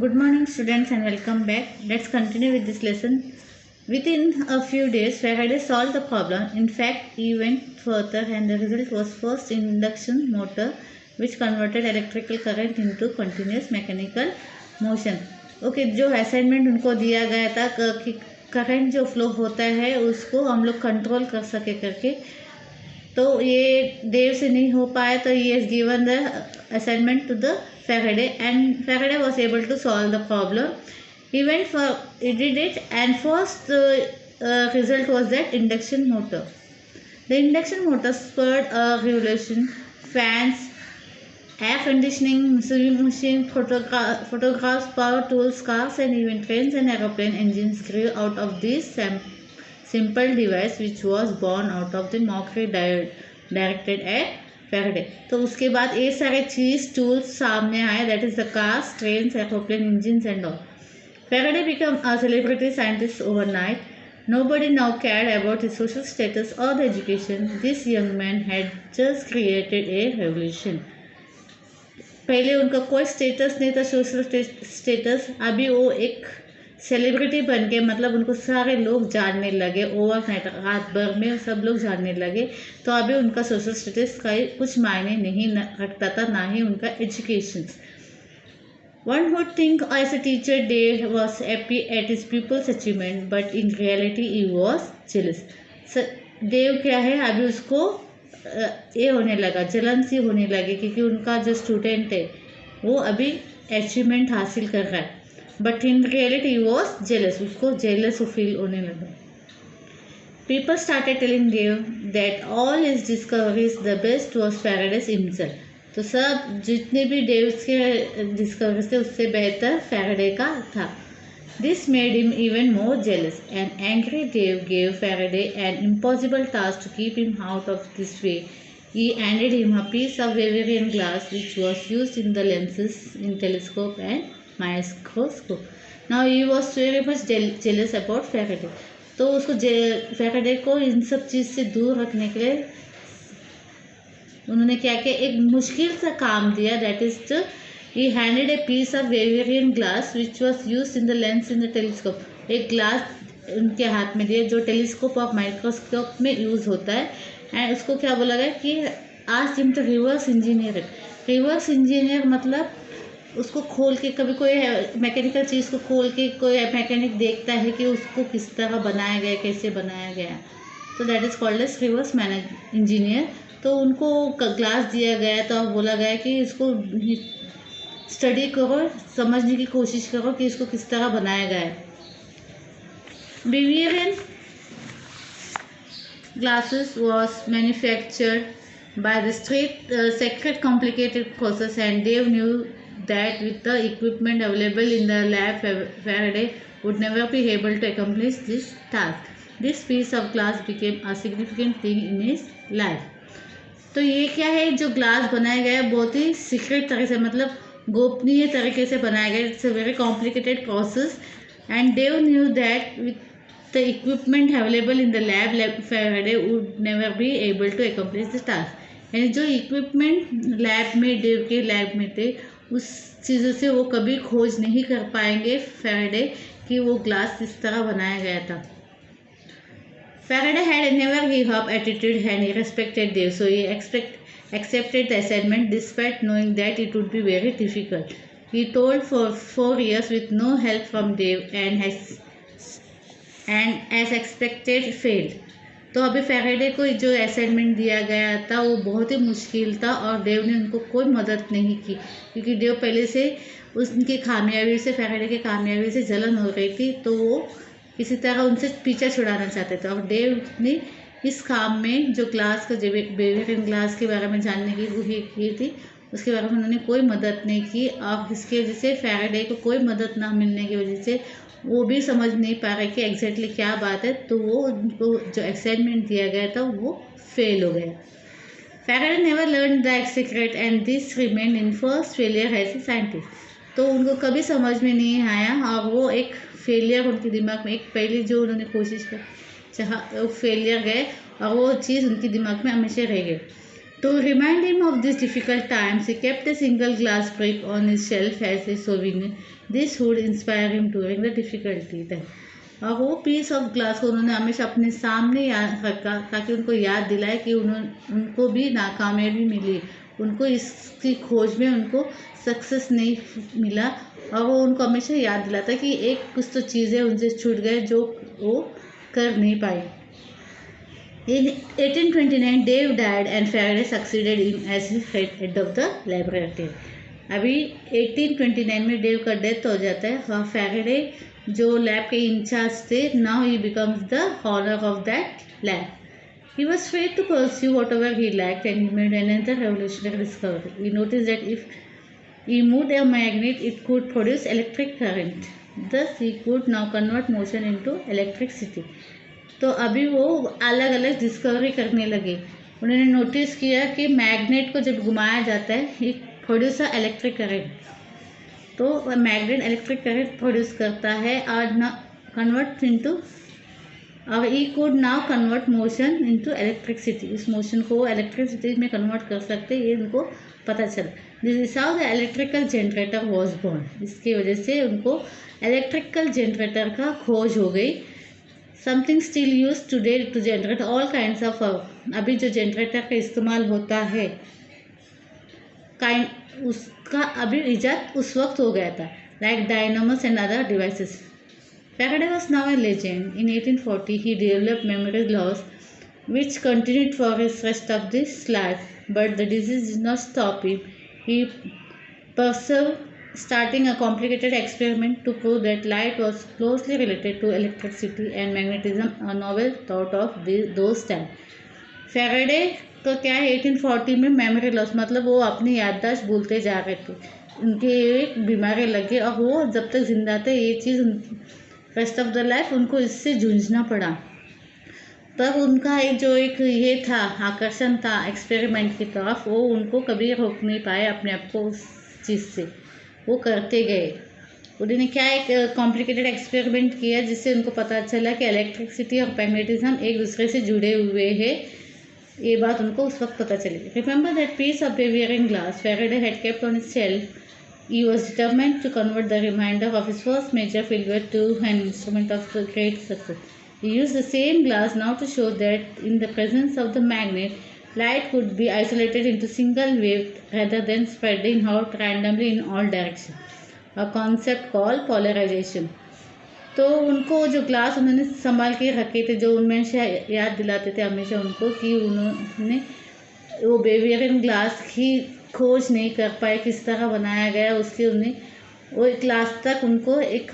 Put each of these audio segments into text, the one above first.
Good morning, students, and welcome back. Let's continue with this lesson. Within a few days, Faraday solved the problem. In fact, he went further, and the result was first induction motor, which converted electrical current into continuous mechanical motion. Okay, जो assignment उनको दिया गया था कि current जो flow होता है उसको हम लोग कंट्रोल कर सके करके, तो ये देव से नहीं हो पाया, तो he has given the assignment to the Faraday, and Faraday was able to solve the problem. He did it, and first result was that induction motor. The induction motor spurred a revolution. Fans, air conditioning, sewing machine, photographs, power tools, cars, and even trains and aeroplane engines grew out of this simple device, which was born out of the mockery directed at Faraday. तो उसके बाद ये सारे चीज tools सामने आए, that is the cars, trains, aeroplane engines and all. Faraday became a celebrity scientist overnight. Nobody now cared about his social status or the education. This young man had just created a revolution. पहले उनका कोई status नहीं था, social status. अभी वो एक celebrity बन के, मतलब उनको सारे लोग जानने लगे ओवरनाइट, रात भर में सब लोग जानने लगे. तो अभी उनका सोशल स्टेटस का कुछ मायने नहीं रखता था, ना ही उनका education. One would think as a teacher Dave was happy at his pupils' achievement, but in reality he was jealous. देव क्या है, अभी उसको ये होने लगा, जलन सी होने लगी, क्योंकि उनका जो स्टूडेंट है वो अभी अचीवमेंट हासिल कर रहा है, but in reality he was jealous, उसको जेलस फील होने लगा. People started telling Dave that all his discoveries, the best was Faraday's himself. तो सब जितने भी डेव्स के डिस्कवरीज थे उससे बेहतर फैराडे का था. This made him even more jealous. An angry Dave gave Faraday an impossible task to keep him out of this way. He handed him a piece of Bavarian glass which was used in the lenses in telescope and microscope. Now he was very much jealous about Faraday. तो उसको Faraday को इन सब चीज़ से दूर रखने के लिए उन्होंने क्या किया, एक मुश्किल सा काम दिया. That is he handed a piece of Bavarian glass which was used in the lens in the telescope. एक ग्लास उनके हाथ में दिया जो टेलीस्कोप और माइक्रोस्कोप में यूज़ होता है. एंड उसको क्या बोला गया कि आज him to reverse engineer. Reverse engineer मतलब उसको खोल के, कभी कोई मैकेनिकल चीज़ को खोल के कोई मैकेनिक देखता है कि उसको किस तरह बनाया गया, कैसे बनाया गया, तो that is called as reverse engineer. तो उनको ग्लास दिया गया, तो बोला गया कि इसको स्टडी करो, समझने की कोशिश करो कि इसको किस तरह बनाया गया है. Bavarian glasses was manufactured by the secret complicated process, and Dave knew that with the equipment available in the lab, Faraday would never be able to accomplish this task. This piece of glass became a significant thing in his life. तो ये क्या है, जो glass बनाया गया है बहुत ही secret तरह से, मतलब गोपनीय तरीके से बनाया गया. It's a very complicated process, and Davy knew that with the equipment available in the lab, Faraday would never be able to accomplish this task. यानी जो इक्विपमेंट लैब में, डेव के लैब में थे, उस चीज़ों से वो कभी खोज नहीं कर पाएंगे फैराडे कि वो ग्लास किस तरह बनाया गया था. Faraday had a never give up attitude and he respected Dave, so he accepted the assignment despite knowing that it would be very difficult. He toiled for 4 years with no help from Dave and as expected failed. तो अभी Faraday को जो assignment दिया गया था वो बहुत ही मुश्किल था और डेव ने उनको कोई मदद नहीं की, क्योंकि डेव पहले से उनकी खामियाबी से, फैराडे की खामियाबी से जलन हो रही थी, तो वो किसी तरह उनसे पीछा छुड़ाना चाहते थे. और डेव ने इस काम में जो ग्लास का, जो बेवेरियन ग्लास के बारे में जानने की कोशिश की थी, उसके बारे में उन्होंने कोई मदद नहीं की. और इसकी वजह से फैराडे को कोई मदद ना मिलने की वजह से वो भी समझ नहीं पा रहे कि एग्जैक्टली क्या बात है, तो वो उनको जो असाइनमेंट दिया गया था वो फेल हो गया. Faraday never learn the secret and this remain in first failure as a scientist. तो उनको कभी समझ में नहीं आया और वो एक फेलियर उनके दिमाग में, एक पहले जो उन्होंने कोशिश की, जहाँ वो फेलियर गए और वो चीज़ उनके दिमाग में हमेशा रह गई. To remind him of these difficult times, he kept a single glass brick on his shelf as a souvenir. This would inspire him during the difficulty. और वो पीस ऑफ ग्लास को उन्होंने हमेशा अपने सामने रखा ताकि उनको याद दिलाए कि उनको भी नाकामयाबी मिली, उनको इसकी खोज में उनको सक्सेस नहीं मिला, और वो उनको हमेशा याद दिलाता कि एक कुछ तो चीज़ें उनसे छूट गए जो वो कर नहीं पाई. In 1829, Dave died and Faraday succeeded him as head of the laboratory. अभी 1829 में डेव का डेथ हो जाता है और फैराडे जो लैब के इंचार्ज थे, now he becomes the owner of that lab. He was free to pursue whatever he liked and he made another revolutionary discovery. He noticed that if he moved a magnet, it could produce electric current. Thus, he could now convert motion into electricity. तो अभी वो अलग अलग discovery करने लगे. उन्होंने notice किया कि मैग्नेट को जब घुमाया जाता है, इट प्रोड्यूस इलेक्ट्रिक करंट. तो मैग्नेट इलेक्ट्रिक करंट प्रोड्यूस करता है और कन्वर्ट इनटू, और he could now convert motion into electricity. इस मोशन को इलेक्ट्रिसिटी में कन्वर्ट कर सकते, ये उनको पता चला. This is how the electrical generator was born. इसकी वजह से उनको इलेक्ट्रिकल जनरेटर का खोज हो गई. Something still use today to generate all kinds of. अभी जो जनरेटर का इस्तेमाल होता है उसका अभी इजाद उस वक्त हो गया था, like Dynamos and other devices. Faraday was now a legend. In 1840, he developed memory loss, which continued for his rest of his life. But the disease did not stop him. He persevered, starting a complicated experiment to prove that light was closely related to electricity and magnetism, a novel thought of those times. Faraday तो क्या है, 1840 में memory loss मतलब वो अपनी याददाश्त भूलते जा रहे थे, उनके एक बीमारी लगी और वो जब तक जिंदा थे ये चीज़ रेस्ट ऑफ द लाइफ उनको इससे जूझना पड़ा. तब उनका एक ये था, आकर्षण था एक्सपेरिमेंट की तरफ, वो उनको कभी रोक नहीं पाए अपने आप को उस चीज़ से, वो करते गए. उन्होंने क्या एक कॉम्प्लिकेटेड एक्सपेरिमेंट किया जिससे उनको पता चला कि इलेक्ट्रिसिटी और मैग्नेटिज्म एक दूसरे से जुड़े हुए हैं. ये बात उनको उस वक्त पता चली. Remember that piece of bearing glass Faraday had kept on his shelf. He was determined to convert the remainder of his first major failure to an instrument of great success. He used the same glass now to show that in the presence of the magnet, light could be isolated into single wave rather than spreading out randomly in all directions, a concept called polarization. तो उनको जो glass उन्होंने संभाल के रखे थे, जो उनमें से याद दिलाते थे हमेशा उनको कि उन्होंने वो बेवियरिंग ग्लास की खोज नहीं कर पाए, किस तरह बनाया गया उसके, उन्हें वो एक ग्लास तक उनको एक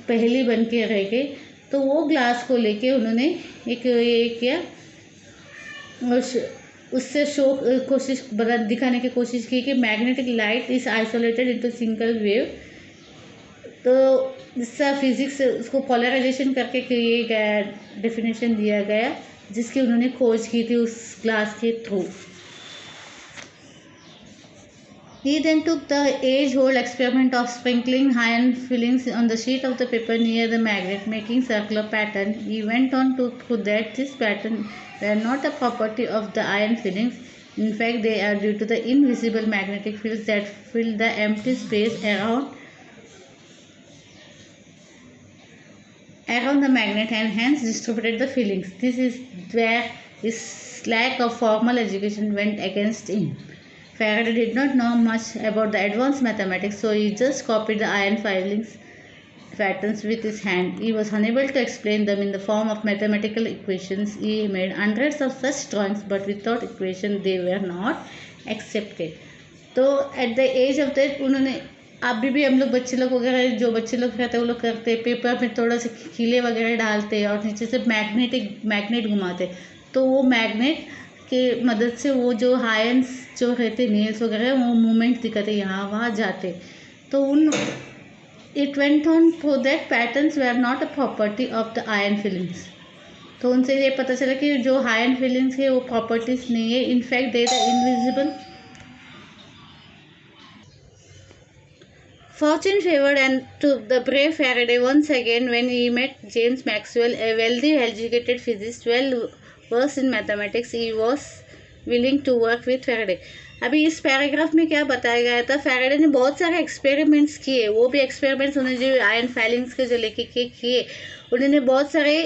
पहेली बन के रह गए. तो वो ग्लास को लेके उन्होंने एक ये किया, उससे कोशिश दिखाने की कोशिश की कि magnetic light is isolated into single wave. तो जिससे फिजिक्स उसको पोलराइजेशन करके किए गया, डेफिनेशन दिया गया जिसकी उन्होंने खोज की थी उस ग्लास के through. He then took the age-old experiment of sprinkling iron fillings on the sheet of the paper near the magnet, making circular pattern. He went on to prove that this pattern were not a property of the iron fillings. In fact, they are due to the invisible magnetic fields that fill the empty space around the magnet and hence distributed the fillings. This is where his lack of formal education went against him. Faraday did not know much about the advanced mathematics, so he just copied the iron fillings patterns with his hand. He was unable to explain them in the form of mathematical equations. He made hundreds of such drawings, but without equation they were not accepted. तो at the age of that उन्होंने, अभी भी हम लोग बच्चे लोग वगैरह जो बच्चे लोग रहते हैं वो लोग करते हैं, पेपर में थोड़ा सा खीले वगैरह डालते हैं और नीचे से मैग्नेट घुमाते, तो वो मैग्नेट के मदद से वो जो आयंस जो रहते नेल्स वगैरह वो मूवमेंट दिखाते, यहाँ वहाँ जाते. तो it went on for that patterns were not a property of the iron filings. तो उनसे ये पता चला कि जो आयरन फिलिंग्स है वो प्रॉपर्टीज नहीं है, in fact they the invisible. Fortune favored and took the brave Faraday once again when he met James Maxwell, a wealthy, educated physicist well versed in mathematics. He was willing to work with Faraday. अभी इस paragraph में क्या बताया गया था, Faraday ने बहुत सारे एक्सपेरिमेंट्स किए, वो भी एक्सपेरिमेंट्स उन्होंने जो आयन फाइलिंग्स के जो लेके किए, उन्होंने बहुत सारे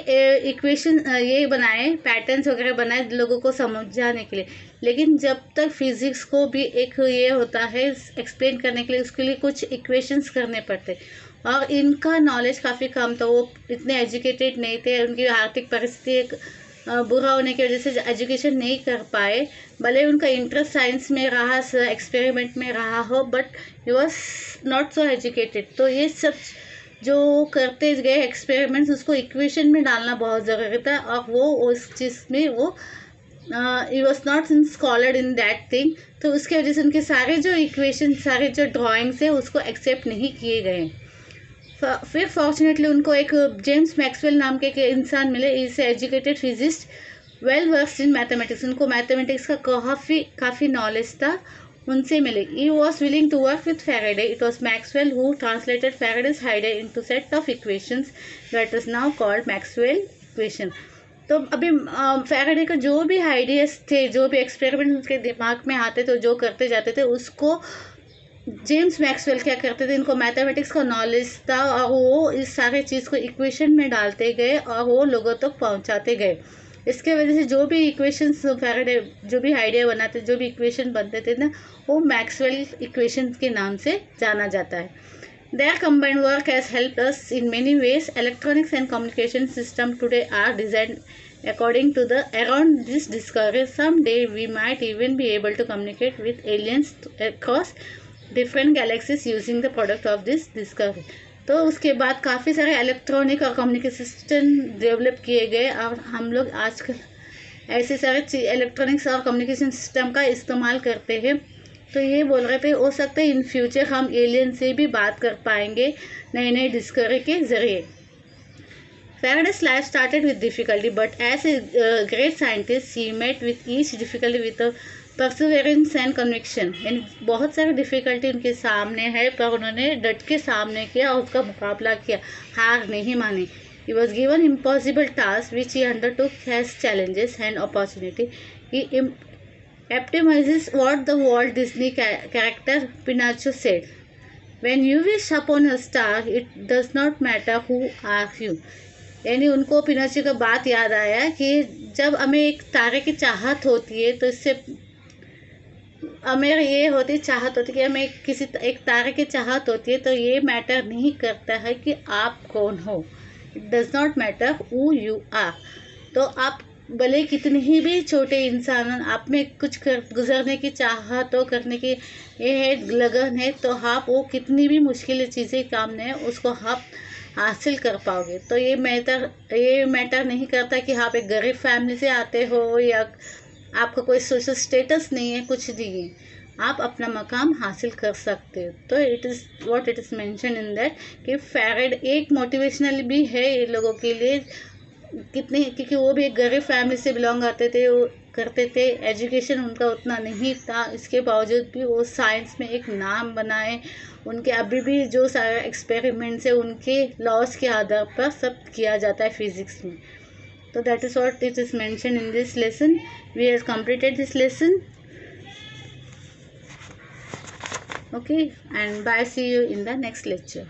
इक्वेशन ये बनाए, पैटर्न्स वगैरह बनाए लोगों को समझाने के लिए। लेकिन जब तक फिजिक्स को भी एक ये होता है एक्सप्लेन करने के लिए, उसके लिए कुछ इक्वेशंस करने पड़ते, और इनका नॉलेज काफ़ी कम था, वो इतने एजुकेटेड नहीं थे, उनकी आर्थिक परिस्थिति एक बुरा होने की वजह से एजुकेशन नहीं कर पाए। भले उनका इंटरेस्ट साइंस में रहा, एक्सपेरिमेंट में रहा हो, but he was not so educated. तो ये सब जो करते गए एक्सपेरिमेंट्स, उसको इक्वेशन में डालना बहुत ज़रूरी था, और वो उस चीज़ में वो he was not schooled in that thing. तो उसकी वजह से उनके सारे जो इक्वेशन, सारे जो ड्राइंग्स है, उसको एक्सेप्ट नहीं किए गए। फिर फॉर्चुनेटली उनको एक जेम्स मैक्सवेल नाम के एक इंसान मिले, is educated physicist well versed in mathematics. उनको मैथमेटिक्स का काफ़ी नॉलेज था, उनसे मिले। He was willing to work with Faraday. It was Maxwell who translated Faraday's idea into set of equations that is now called Maxwell equation. तो अभी Faraday का जो भी आइडियाज थे, जो भी एक्सपेरिमेंट उनके दिमाग में आते थे, जो करते जाते थे, उसको जेम्स मैक्सवेल क्या करते थे, इनको मैथमेटिक्स का नॉलेज था, और वो इस सारे चीज़ को इक्वेशन में डालते गए और वो लोगों तक पहुंचाते गए। इसके वजह से जो भी इक्वेशंस फैराडे जो भी आइडिया बनाते, जो भी इक्वेशन बनते थे ना, वो मैक्सवेल इक्वेशन के नाम से जाना जाता है। Their combined work has helped us in many ways. Electronics and communication systems today are designed according to around this discovery. Someday we might even be able to communicate with aliens across different galaxies using the product of this discovery. तो उसके बाद काफ़ी सारे electronic और communication system develop किए गए, और हम लोग आजकल ऐसे सारे इलेक्ट्रॉनिक्स और कम्युनिकेशन सिस्टम का इस्तेमाल करते हैं। तो ये बोल रहे थे, हो सकता है इन फ्यूचर हम एलियन से भी बात कर पाएंगे नए नए डिस्कवरी के ज़रिए। Faraday's life started with difficulty, but as a great scientist, he met with each difficulty with a perseverance and conviction. यानी बहुत सारी डिफ़िकल्टी उनके सामने है, पर उन्होंने डट के सामने किया और उसका मुकाबला किया, हार नहीं मानी। He was given impossible tasks which he undertook as challenges and opportunity. He epitomizes what the Walt Disney character Pinocchio said. When you wish upon a star, it does not matter who are you. यानी उनको Pinocchio का बात याद आया कि जब हमें एक तारे की चाहत होती है, तो इससे हमें ये होती चाहत होती कि हमें एक तारे की चाहत होती है, तो ये मैटर नहीं करता है कि आप कौन हो। It does not matter who you are. तो आप भले कितने ही भी छोटे इंसान, आप में कुछ गुजरने की चाहत हो, करने की ये है लगन है, तो आप वो कितनी भी मुश्किल चीज़ें काम नहीं है, उसको आप हासिल कर पाओगे। तो ये मैटर नहीं करता कि आप एक गरीब फैमिली से आते हो या आपका कोई सोशल स्टेटस नहीं है, कुछ नहीं है, आप अपना मकाम हासिल कर सकते हो। तो it is mention in that कि फैराडे एक मोटिवेशनल भी है ये लोगों के लिए, क्योंकि वो भी एक गरीब फैमिली से बिलोंग करते थे, एजुकेशन उनका उतना नहीं था, इसके बावजूद भी वो साइंस में एक नाम बनाए। उनके अभी भी जो सारे एक्सपेरिमेंट्स है, उनके लॉस के आधार पर सब किया जाता है फिजिक्स में। तो that is what it is mention in this lesson. We have completed this lesson. Okay, and bye, see you in the next lecture.